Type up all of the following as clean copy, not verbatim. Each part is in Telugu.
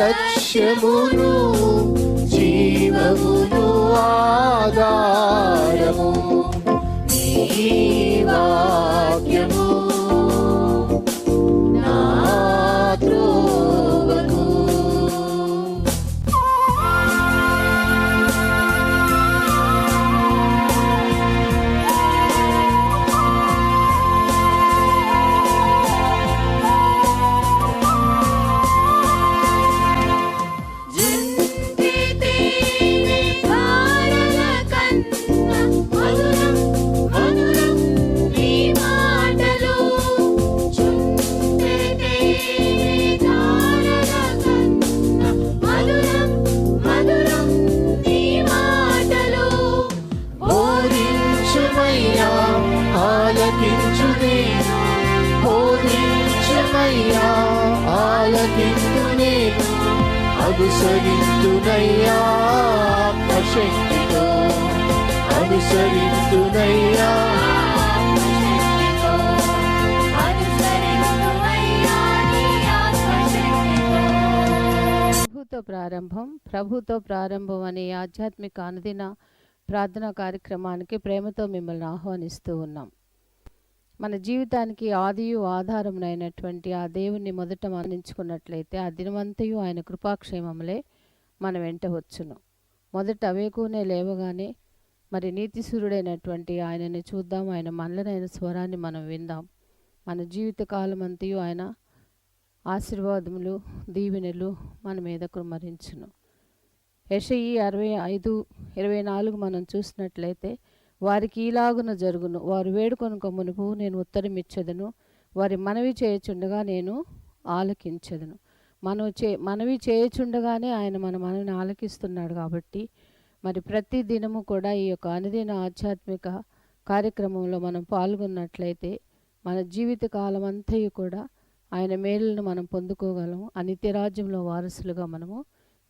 లక్ష్యమును జీవమును ఆధారము నీ వాక్యము నా త్రోవకు. అనుసరింతునయ్యా ఆత్మశక్తితో, అనుసరింతునయ్యా ప్రభుతో ప్రారంభం అనే ఆధ్యాత్మిక అనుదిన ప్రార్థనా కార్యక్రమానికి ప్రేమతో మిమ్మల్ని ఆహ్వానిస్తూ ఉన్నాం. మన జీవితానికి ఆదియు ఆధారమునైనటువంటి ఆ దేవుణ్ణి మొదట మరణించుకున్నట్లయితే ఆ దినమంతయు ఆయన కృపాక్షేమములే మన వెంట వచ్చును. మొదట వేకునే లేవగానే మరి నీతిసూరుడైనటువంటి ఆయనని చూద్దాం, ఆయన మనలనైన స్వరాన్ని మనం విందాం. మన జీవిత కాలం అంతయు ఆయన ఆశీర్వాదములు దీవెనలు మన మీద కుమ్మరించును. యెషయి 65:24 మనం చూసినట్లయితే వారికి ఈలాగున జరుగును, వారు వేడుకొనుక మునుపు నేను ఉత్తరమిచ్చెదను, వారి మనవి చేయుచుండగా నేను ఆలకించెదను. మనవి చేయుచుండగానే ఆయన మన మనవిని ఆలకిస్తున్నాడు. కాబట్టి మరి ప్రతి దినము కూడా ఈ యొక్క అనుదిన ఆధ్యాత్మిక కార్యక్రమంలో మనం పాల్గొన్నట్లయితే మన జీవిత కాలం అంతయు కూడా ఆయన మేలులను మనం పొందుకోగలం, ఆ నిత్యరాజ్యంలో వారసులుగా మనము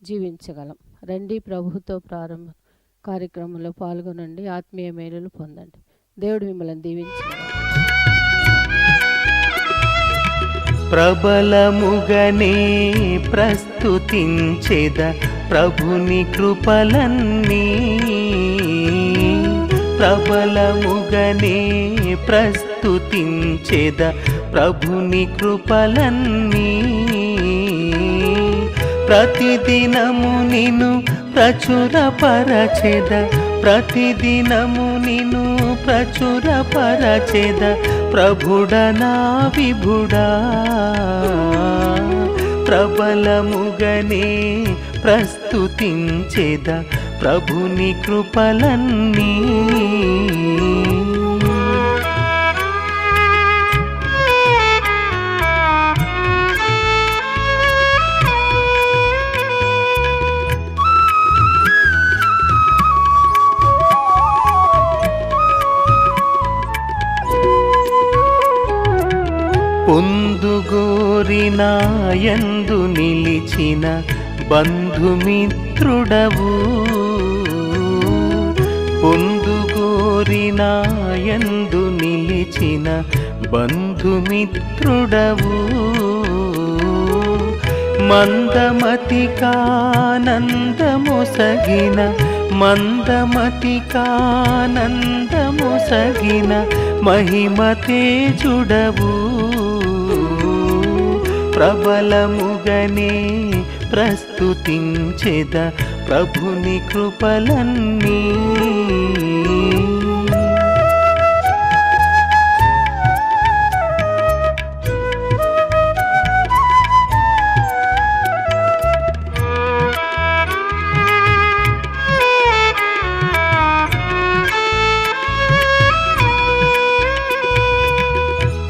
జీవించగలం. రండి, ప్రభుతో ప్రారంభం కార్యక్రమంలో పాల్గొనండి, ఆత్మీయ మేలులు పొందండి. దేవుడు మిమ్మల్ని దీవించాడు. ప్రబలముగనే ప్రస్తుతించెద ప్రభుని కృపలన్నీ, ప్రబలముగనే ప్రస్తుతించెద ప్రభుని కృపలన్నీ. ప్రతిదినము నిన్ను ప్రచురపరచెద, ప్రతిదినము నిన్ను ప్రచురపరచెద ప్రభుడనా విభుడా. ప్రబలముగనే ప్రస్తుతించెద ప్రభుని కృపలన్నీ. పొందుగోరిన యందు నిలిచిన బంధుమిత్రుడవు, పొందుగోరిన యందు నిలిచిన బంధుమిత్రుడవు. మందమతికానందమొసగిన, మందమతికానందమొసగిన మహిమ తేజుడవు. ప్రబలముగనే ప్రస్తుతించెద ప్రభుని కృపలన్నీ.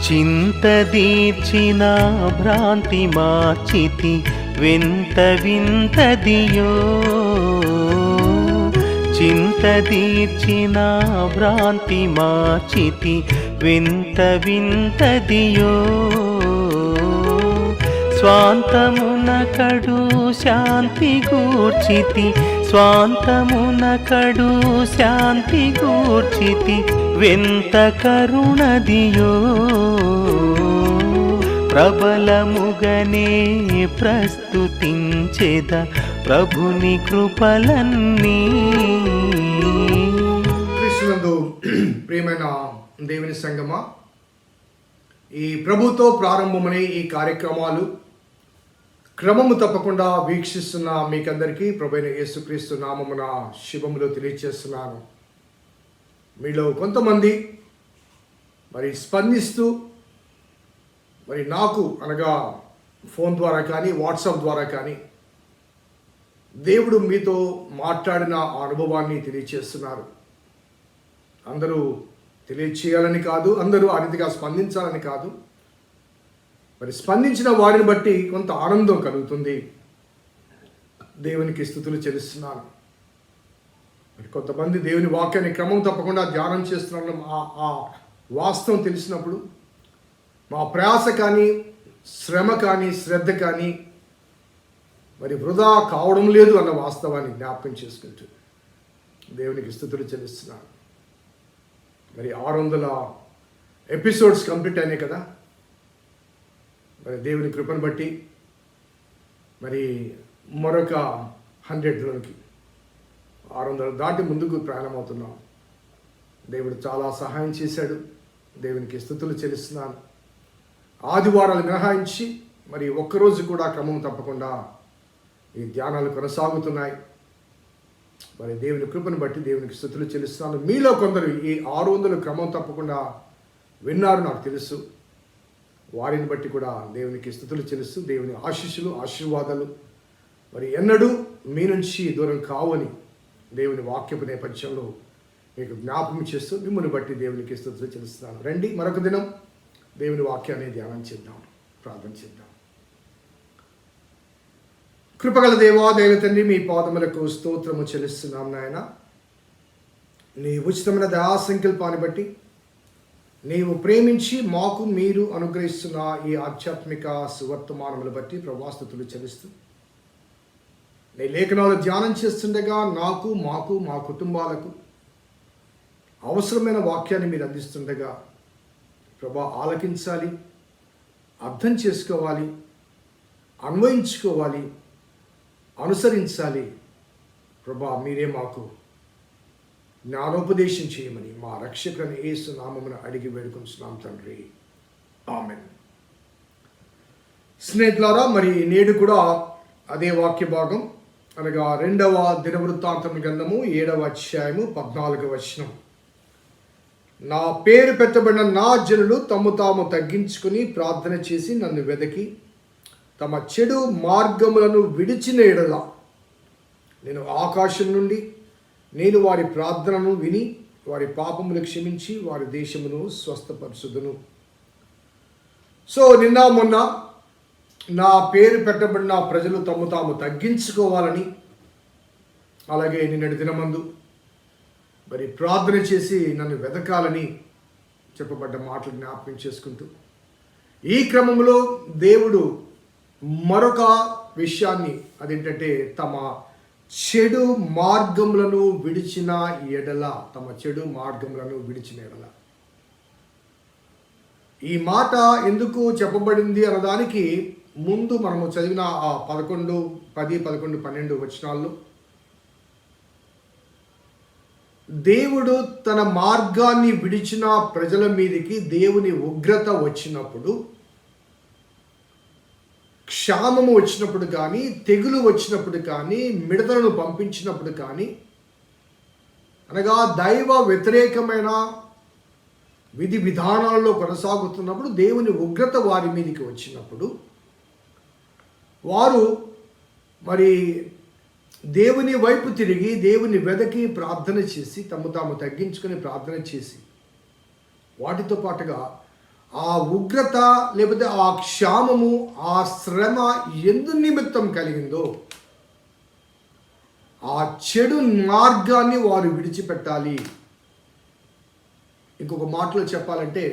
చింతదీర్చిన భ్రాంతి మార్చితి వింత వింతదియో, చింతదీర్చిన భ్రాంతి మార్చితి వింత వింతదియో. స్వాంతమున కడు శాంతి గూర్చితి, స్వాంతమున కడు శాంతి గూర్చితి వింత కరుణదియో. ప్రబలముగనే ప్రస్తుతించెద ప్రభుని కృపలన్నీ. క్రీస్తునందు ప్రియమైన దేవుని సంగమా, ఈ ప్రభుతో ప్రారంభమనే ఈ కార్యక్రమాలు క్రమము తప్పకుండా వీక్షిస్తున్న మీకందరికీ ప్రభువైన యేసుక్రీస్తు నామమున శుభములు తెలియజేస్తున్నాను. మీలో కొంతమంది మరి స్పందిస్తూ మరి నాకు అనగా ఫోన్ ద్వారా కానీ వాట్సాప్ ద్వారా కానీ దేవుడు మీతో మాట్లాడిన ఆ అనుభవాన్ని తెలియజేస్తున్నారు. అందరూ తెలియచేయాలని కాదు, అందరూ ఆ రీతిగా స్పందించాలని కాదు. మరి స్పందించిన వారిని బట్టి కొంత ఆనందం కలుగుతుంది. దేవునికి స్తుతులు చెల్లిస్తున్నాను. మరి కొంతమంది దేవుని వాక్యాన్ని క్రమం తప్పకుండా ధ్యానం చేస్తున్నాను. ఆ వాస్తవం తెలిసినప్పుడు మా ప్రయాస కానీ, శ్రమ కానీ, శ్రద్ధ కానీ మరి వృధా కావడం లేదు అన్న వాస్తవాన్ని జ్ఞాపకం చేసుకుంటూ దేవునికి స్తుతులు చెల్లిస్తున్నాను. మరి 600 ఎపిసోడ్స్ కంప్లీట్ అయినాయి కదా. మరి దేవుని కృపను బట్టి మరి మరొక 100లోనికి 600 దాటి ముందుకు ప్రయాణమవుతున్నాం. దేవుడు చాలా సహాయం చేశాడు. దేవునికి స్తుతులు చెల్లిస్తున్నాను. ఆదివారాలు మినహాయించి మరి ఒక్కరోజు కూడా క్రమం తప్పకుండా ఈ ధ్యానాలు కొనసాగుతున్నాయి. మరి దేవుని కృపను బట్టి దేవునికి స్తుతులు చెల్లిస్తున్నాను. మీలో కొందరు ఈ 600 క్రమం తప్పకుండా విన్నారు, నాకు తెలుసు. వారిని బట్టి కూడా దేవునికి స్తుతులు చెల్లిస్తూ దేవుని ఆశీస్సులు, ఆశీర్వాదాలు మరి ఎన్నడూ మీ నుంచి దూరం కావని దేవుని వాక్యపు నేపథ్యంలో మీకు జ్ఞాపకం చేస్తూ మిమ్మల్ని బట్టి దేవునికి స్తుతులు చెల్లిస్తున్నాను. రండి, మరొక దినం దేవుని వాక్యాన్ని ధ్యానం చేద్దాం, ప్రార్థన చేద్దాం. కృపగల దేవా, దైవ తండ్రి, మీ పాదములకు స్తోత్రము చెల్లిస్తున్నాం నాయన. నీ ఉచితమైన దయా సంకల్పాన్ని బట్టి నీవు ప్రేమించి మాకు మీరు అనుగ్రహిస్తున్న ఈ ఆధ్యాత్మిక సువర్తమానములు బట్టి ప్రభాస్తుతులు చెల్లిస్తూ నీ లేఖనాలు ధ్యానం చేస్తుండగా నాకు, మాకు, మా కుటుంబాలకు అవసరమైన వాక్యాన్ని మీరు అందిస్తుండగా ప్రభా ఆలకించాలి, అర్థం చేసుకోవాలి, అన్వయించుకోవాలి, అనుసరించాలి. ప్రభా మీరే మాకు జ్ఞానోపదేశం చేయమని మా రక్షకుని యేసు నామమున అడిగి వేడుకొంచున్నాం తండ్రి, ఆమేన్. స్నేహితులారా, మరి నేడు కూడా అదే వాక్య భాగం అనగా 2వ దినవృత్తాంతం గ్రంథము 7వ అధ్యాయము 14వ వచనం. నా పేరు పెట్టబడిన నా జనులు తమ్ము తాము తగ్గించుకుని ప్రార్థన చేసి నన్ను వెదకి తమ చెడు మార్గములను విడిచిన ఎడల నేను ఆకాశం నుండి నేను వారి ప్రార్థనను విని వారి పాపములు క్షమించి వారి దేశమును స్వస్థపరచుదును. సో నిన్న మొన్న నా పేరు పెట్టబడిన ప్రజలు తమ్ము తాము తగ్గించుకోవాలని, అలాగే నిన్నటి దినమందు మరి ప్రార్థన చేసి నన్ను వెతకాలని చెప్పబడ్డ మాటలు జ్ఞాపకం చేసుకుంటూ ఈ క్రమంలో దేవుడు మరొక విషయాన్ని, అదేంటంటే తమ చెడు మార్గములను విడిచిన ఎడల, తమ చెడు మార్గములను విడిచిన ఎడల. ఈ మాట ఎందుకు చెప్పబడింది అన్నదానికి ముందు మనము చదివిన ఆ 10, 11, 12 వచనాల్లో దేవుడు తన మార్గాన్ని విడిచిన ప్రజల మీదకి దేవుని ఉగ్రత వచ్చినప్పుడు, క్షామము వచ్చినప్పుడు కానీ, తెగులు వచ్చినప్పుడు కానీ, మిడతలను పంపించినప్పుడు కానీ, అనగా దైవ వ్యతిరేకమైన విధి విధానాల్లో కొనసాగుతున్నప్పుడు దేవుని ఉగ్రత వారి మీదకి వచ్చినప్పుడు వారు మరి దేవుని వైపు తిరిగి దేవుని వెదకి ప్రార్థన చేసి తమ తాము తగ్గించుకొని ప్రార్థన చేసి వాటితో పాటుగా ఆ ఉగ్రత లేకపోతే ఆ క్షామము, ఆ శ్రమ ఎందు నిమిత్తం కలిగిందో ఆ చెడు మార్గాన్ని వారు విడిచిపెట్టాలి. ఇంకొక మాటలో చెప్పాలంటే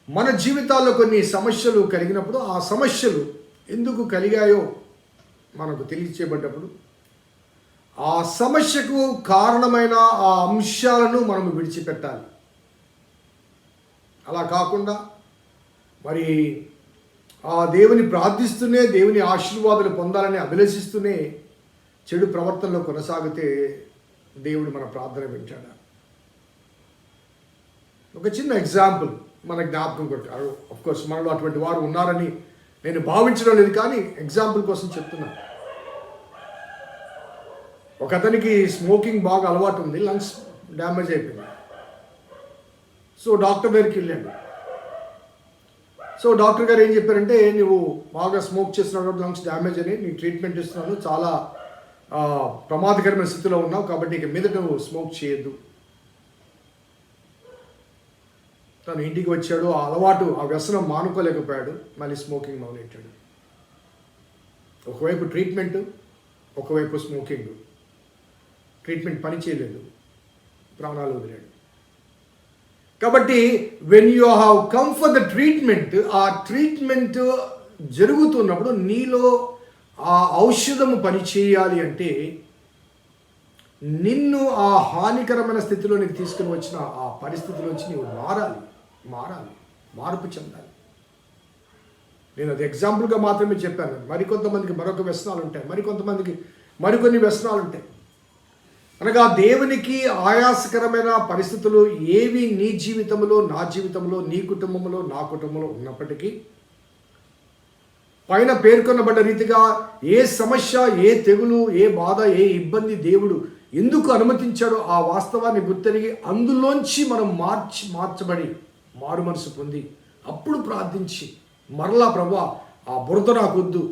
మన జీవితాల్లో కొన్ని సమస్యలు కలిగినప్పుడు ఆ సమస్యలు ఎందుకు కలిగాయో మనకు తెలియచేయబడ్డప్పుడు ఆ సమస్యకు కారణమైన ఆ అంశాలను మనం విడిచిపెట్టాలి. అలా కాకుండా మరి ఆ దేవుని ప్రార్థిస్తూనే దేవుని ఆశీర్వాదాలు పొందాలని అభిలషిస్తూనే చెడు ప్రవర్తనలో కొనసాగితే దేవుడు మన ప్రార్థన వింటాడు. ఒక చిన్న ఎగ్జాంపుల్ మన జ్ఞాపకం కొట్టారు. కోర్స్ మనలో అటువంటి వారు ఉన్నారని నేను భావించడం లేదు, కానీ ఎగ్జాంపుల్ కోసం చెప్తున్నాను. ఒక అతనికి స్మోకింగ్ బాగా అలవాటు ఉంది, లంగ్స్ డ్యామేజ్ అయిపోయింది. సో డాక్టర్ దగ్గరికి వెళ్ళాడు. సో డాక్టర్ గారు ఏం చెప్పారంటే, నువ్వు బాగా స్మోక్ చేస్తున్నావు, లంగ్స్ డ్యామేజ్ అని, నీ ట్రీట్మెంట్ ఇస్తున్నాను, చాలా ప్రమాదకరమైన స్థితిలో ఉన్నావు, కాబట్టి ఇక మీదట నువ్వు స్మోక్ చేయొద్దు. తను ఇంటికి వచ్చాడు, ఆ అలవాటు, ఆ వ్యసనం మానుకోలేకపోయాడు, మళ్ళీ స్మోకింగ్ మొదలెట్టాడు. ఒకవైపు ట్రీట్మెంట్, ఒకవైపు స్మోకింగ్. ట్రీట్మెంట్ పని చేయలేదు, ప్రాణాలు వదిలాడు. కాబట్టి when you have come for the treatment, ఆ ట్రీట్మెంట్ జరుగుతున్నప్పుడు నీలో ఆ ఔషధము పని చేయాలి అంటే నిన్ను ఆ హానికరమైన స్థితిలోనికి తీసుకుని వచ్చిన ఆ పరిస్థితిలోంచి నీవు మార్పు చెందాలి. నేను అది ఎగ్జాంపుల్గా మాత్రమే చెప్పాను. మరికొంతమందికి మరొక వ్యసనాలు ఉంటాయి, మరికొంతమందికి మరికొన్ని వ్యసనాలు ఉంటాయి. అనగా దేవునికి ఆయాసకరమైన పరిస్థితులు ఏవి నీ జీవితంలో, నా జీవితంలో, నీ కుటుంబంలో, నా కుటుంబంలో ఉన్నప్పటికీ పైన పేర్కొనబడ్డ రీతిగా ఏ సమస్య, ఏ తెగులు, ఏ బాధ, ఏ ఇబ్బంది దేవుడు ఎందుకు అనుమతించాడో ఆ వాస్తవాన్ని గుర్తెరిగి అందులోంచి మనం మార్చబడి మారు మనసు పొంది అప్పుడు ప్రార్థించి మరలా ప్రభువా ఆ బురద నాకొద్దు,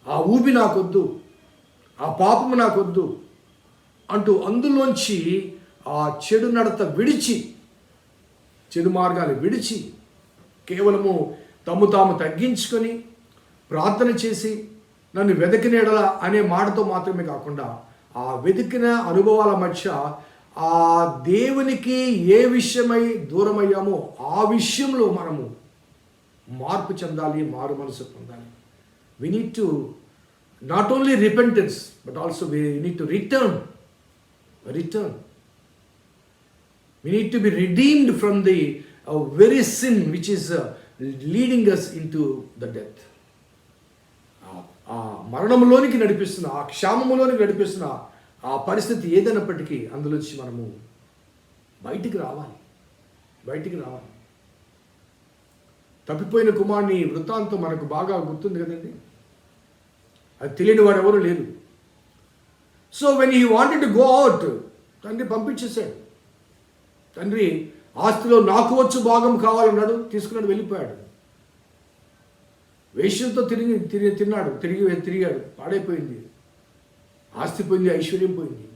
ఆ ఊబి నాకొద్దు, ఆ పాపము నాకొద్దు అంటూ అందులోంచి ఆ చెడు నడత విడిచి, చెడు మార్గాలు విడిచి కేవలము తాము తగ్గించుకొని ప్రార్థన చేసి నన్ను వెతికినేడలా అనే మాటతో మాత్రమే కాకుండా ఆ వెతికిన అనుభవాల మధ్య ఆ దేవునికి ఏ విషయమై దూరమయ్యామో ఆ విషయంలో మనము మార్పు చెందాలి, మారు మనసు పొందాలి. We need to not only repentance but also we need to return. We need to be redeemed from the very sin which is leading us into the death. ఆ మరణంలోనికి నడిపిస్తున్న, ఆ క్షామములోనికి నడిపిస్తున్న ఆ పరిస్థితి ఏదైనప్పటికీ అందులోంచి మనము బయటికి రావాలి. తప్పిపోయిన కుమారుని వృత్తాంతం మనకు బాగా గుర్తుంది కదండి. అది తెలియని వాడు ఎవరు లేరు. So when he wanted to go out, తండ్రి పంపించేశాడు. తండ్రి ఆస్తిలో నాకు వచ్చు భాగం కావాలన్నాడు, తీసుకున్నాడు, వెళ్ళిపోయాడు. వేశ్యలతో తిరిగాడు, పాడైపోయింది, ఆస్తి పోయింది, ఐశ్వర్యం పోయింది,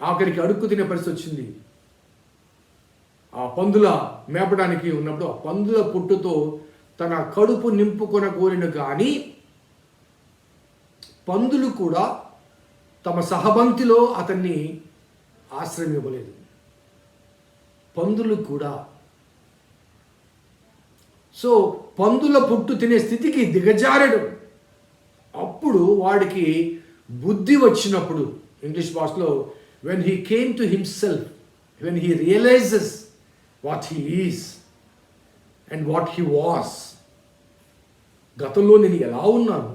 ఆఖరికి అడుక్కు తినే పరిస్థితి వచ్చింది. ఆ పందుల మేపడానికి ఉన్నప్పుడు ఆ పందుల పుట్టుతో తన కడుపు నింపుకొన కోరిన కానీ పందులు కూడా తమ సహబంతిలో అతన్ని ఆశ్రయం ఇవ్వలేదు. పందులు కూడా సో పందుల పుట్టు తినే స్థితికి దిగజారడు. అప్పుడు వాడికి బుద్ధి వచ్చినప్పుడు, ఇంగ్లీష్ భాషలో when he came to himself, when he realizes what he is and what he was, గతంలో నేను ఎలా ఉన్నాను,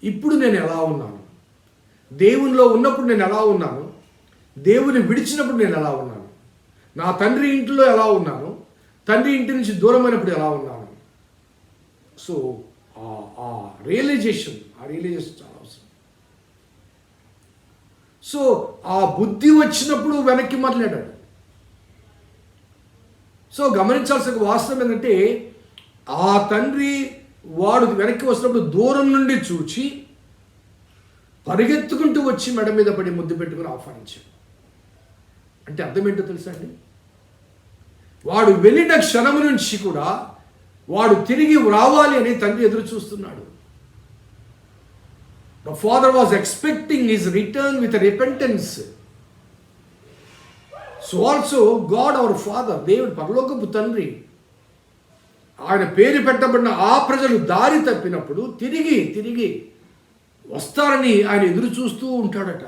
ఇప్పుడు నేను ఎలా ఉన్నాను, దేవునిలో ఉన్నప్పుడు నేను ఎలా ఉన్నాను, దేవుని విడిచినప్పుడు నేను ఎలా ఉన్నాను, నా తండ్రి ఇంటిలో ఎలా ఉన్నాను, తండ్రి ఇంటి నుంచి దూరమైనప్పుడు ఎలా ఉన్నాను. సో ఆ రియలైజేషన్ చాలా అవసరం. సో ఆ బుద్ధి వచ్చినప్పుడు వెనక్కి మొదలెట్టాడు. సో గమనించాల్సిన వాస్తవం ఏంటంటే ఆ తండ్రి వాడు వెనక్కి వచ్చినప్పుడు దూరం నుండి చూచి పరిగెత్తుకుంటూ వచ్చి మెడ మీద పడి ముద్దు పెట్టుకుని ఆహ్వానించాడు. అంటే అర్థం ఏంటో తెలుసా అండి? వాడు వెళ్ళిన క్షణం నుంచి కూడా వాడు తిరిగి రావాలి అని తండ్రి ఎదురు చూస్తున్నాడు. The father was expecting his return with repentance. So also God our Father, దేవుడు పరలోకపు తండ్రి, ఆయన పేరు పెట్టబడిన ఆ ప్రజలు దారి తప్పినప్పుడు తిరిగి వస్తారని ఆయన ఎదురు చూస్తూ ఉంటాడట.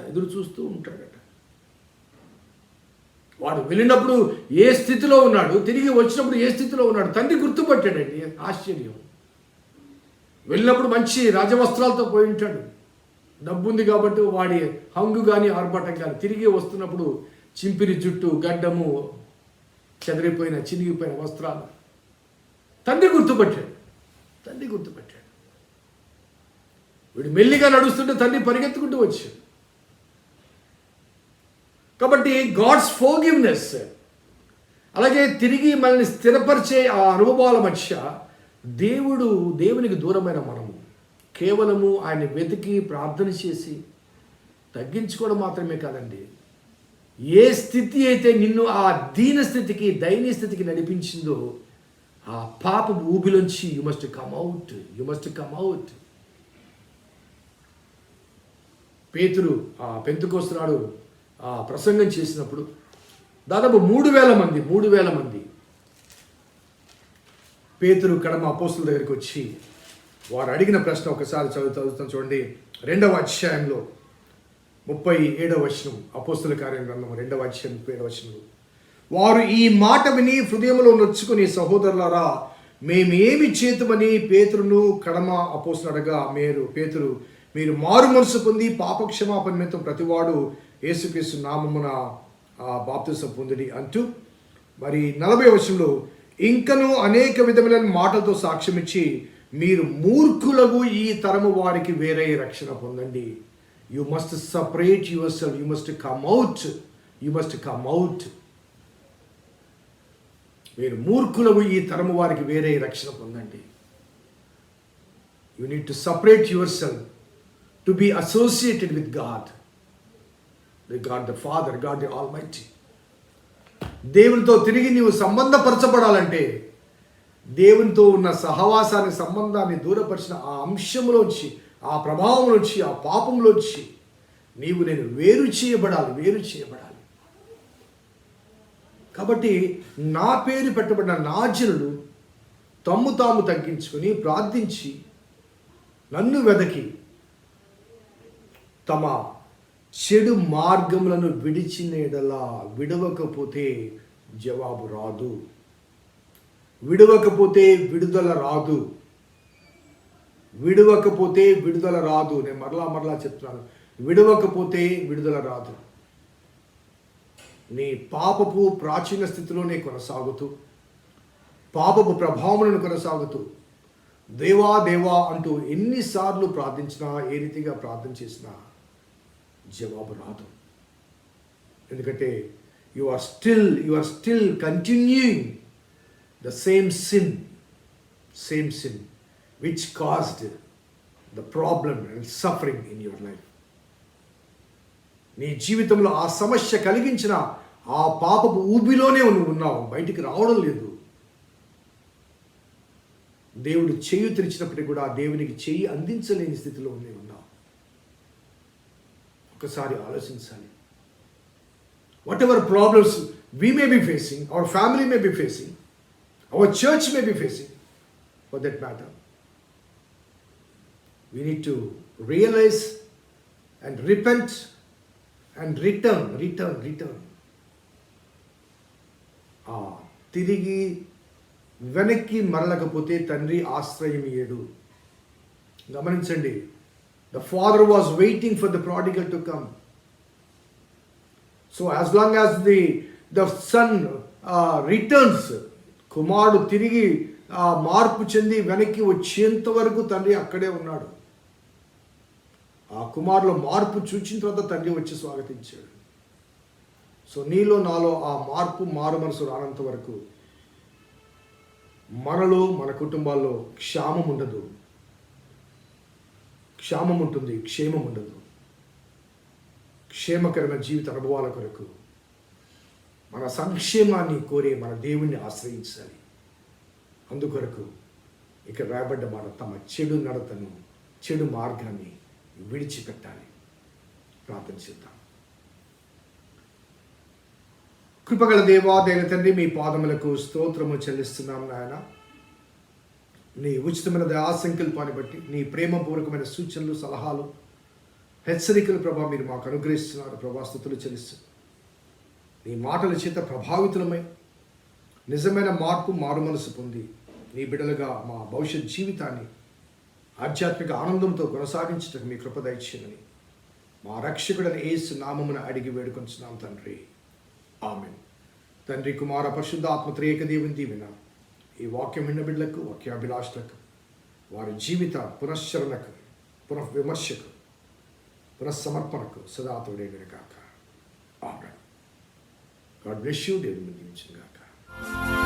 వాడు వెళ్ళినప్పుడు ఏ స్థితిలో ఉన్నాడు, తిరిగి వచ్చినప్పుడు ఏ స్థితిలో ఉన్నాడు తండ్రి గుర్తుపట్టాడండి. ఆశ్చర్యం. వెళ్ళినప్పుడు మంచి రాజవస్త్రాలతో పోయి ఉంటాడు, డబ్బు ఉంది కాబట్టి వాడి హంగు కానీ ఆర్భాటం కానీ. తిరిగి వస్తున్నప్పుడు చింపిరి జుట్టు, గడ్డము, చెదిరిపోయిన చినిగిపోయిన వస్త్రాలు. తండ్రి గుర్తుపట్టాడు. వీడు మెల్లిగా నడుస్తుంటే తండ్రి పరిగెత్తుకుంటూ వచ్చాడు. కాబట్టి గాడ్స్ ఫోర్గివ్నెస్, అలాగే తిరిగి మనల్ని స్థిరపరిచే ఆ అనుభవాల మధ్య దేవునికి దూరమైన మనము కేవలము ఆయన వెతికి ప్రార్థన చేసి తగ్గించుకోవడం మాత్రమే కాదండి, ఏ స్థితి అయితే నిన్ను ఆ దీన స్థితికి, దయనీయ స్థితికి నడిపించిందో ఆ పాప ఊబిలోంచి యు మస్ట్ కమ్ అవుట్. పేతురు ఆ పెంతెకోస్తు నాడు ఆ ప్రసంగం చేసినప్పుడు దాదాపు 3,000 మంది పేతురు కడమ అపోస్తుల దగ్గరికి వచ్చి వారు అడిగిన ప్రశ్న ఒకసారి చదువుతాం చూడండి. 2వ అధ్యాయంలో 37వ వచనం, అపోస్తుల కార్యం గ్రంథం 2వ అధ్యాయం 37వ వచనం. వారు ఈ మాట విని హృదయంలో నొచ్చుకుని, సహోదరులారా మేమేమి చేతుమని పేతురును కడమ అపోస్తులు అడగా, మీరు మారు మనసు పొంది పాపక్షమాపణ నిమిత్తం ప్రతివాడు యేసుక్రీస్తు నామమున బాప్తిసం పొందిడి అంటూ, మరి 40వ వచనంలో ఇంకను అనేక విధములైన మాటలతో సాక్ష్యం ఇచ్చి, మీరు మూర్ఖులకు ఈ తరము వారికి వేరే రక్షణ పొందండి. You must separate your self, you must come out. మీరు మూర్ఖులకు ఈ తరము వారికి వేరే రక్షణ పొందండి. You need to separate your self to be associated with God the father, God the almighty. దేవునితో తిరిగి నీవు సంబంధపరచబడాలంటే దేవునితో ఉన్న సహవాసాన్ని, సంబంధాన్ని దూరపరిచిన ఆ అంశంలోంచి, ఆ ప్రభావంలోంచి, ఆ పాపంలోంచి నేను వేరు చేయబడాలి. కాబట్టి నా పేరు పెట్టబడిన నా జనులు తమ్ము తాము తగ్గించుకొని ప్రార్థించి నన్ను వెదకి తమ చెడు మార్గములను విడిచిన ఎడలా విడవకపోతే జవాబు రాదు, విడవకపోతే విడుదల రాదు. నేను మరలా చెప్తున్నాను, విడవకపోతే విడుదల రాదు. నీ పాపపు ప్రాచీన స్థితిలోనే కొనసాగుతూ, పాపపు ప్రభావములను కొనసాగుతూ, దేవా అంటూ ఎన్నిసార్లు ప్రార్థించినా, ఏ రీతిగా ప్రార్థన చేసినా జవాబు రాదు. ఎందుకంటే you are still continuing the same sin which caused the problem and suffering in your life. నీ జీవితంలో ఆ సమస్య కలిగించిన ఆ పాపపు ఊబిలోనే నువ్వు ఉన్నావు, బయటికి రావడం లేదు. దేవుడు చెయ్యి తెరిచినప్పటికీ కూడా దేవునికి చెయ్యి అందించలేని స్థితిలో ఉన్నావు. ఒకసారి ఆలోచించాలి. What ever problems we may be facing, our family may be facing, our church may be facing, for that matter, we need to realize and repent and return. తిరిగి వెనక్కి మరలకపోతే తండ్రి ఆశ్రయం ఇయ్యడు. గమనించండి, the father was waiting for the prodigal to come. So as long as the son returns, కుమారుడు తిరిగి మార్పు చెంది వెనక్కి వచ్చేంత వరకు తండ్రి అక్కడే ఉన్నాడు. ఆ కుమారులో మార్పు చూచిన తర్వాత తండ్రి వచ్చి స్వాగతించాడు. సో నీలో నాలో ఆ మారు మనసు రానంత వరకు మనలో, మన కుటుంబాల్లో క్షేమం ఉండదు, క్షేమం ఉండదు. క్షేమకరమైన జీవిత అనుభవాల కొరకు మన సంక్షేమాన్ని కోరే మన దేవుణ్ణి ఆశ్రయించాలి. అందుకొరకు ఇక్కడ రాయబడ్డ మాట, తమ చెడు నడతను, చెడు మార్గాన్ని విడిచిపెట్టాలి. ప్రార్థన చేద్దాం. కృపగల దేవా, దైవ తండ్రి, మీ పాదములకు స్తోత్రము చెల్లిస్తున్నాం నాయన. నీ ఉచితమైన దయా సంకల్పాన్ని బట్టి, నీ ప్రేమపూర్వకమైన సూచనలు, సలహాలు, హెచ్చరికలు ప్రభా మీరు మాకు అనుగ్రహిస్తున్నారు ప్రభా. స్తుతులు చెల్లిస్తున్నాం. నీ మాటల చేత ప్రభావితులమై నిజమైన మార్పు మారు మనసు పొంది నీ బిడ్డలుగా మా భవిష్యత్ జీవితాన్ని ఆధ్యాత్మిక ఆనందంతో కొనసాగించటకు మీ కృప దయచేయమని మా రక్షకుడని యేసు నామమున అడిగి వేడుకొంచున్నాం తండ్రి. ఆమేన్. తండ్రి, కుమార, పరిశుద్ధాత్మ త్రియేక దేవుని దీవెన ఈ వాక్యం విన్న బిడ్డలకు, వాక్యాభిలాషులకు, వారి జీవిత పునశ్చరణకు, పునఃవిమర్శకు, పునఃసమర్పణకు సదా తోడేగును గాక. ఆమేన్. God bless you. దేవుని దీవించును గాక.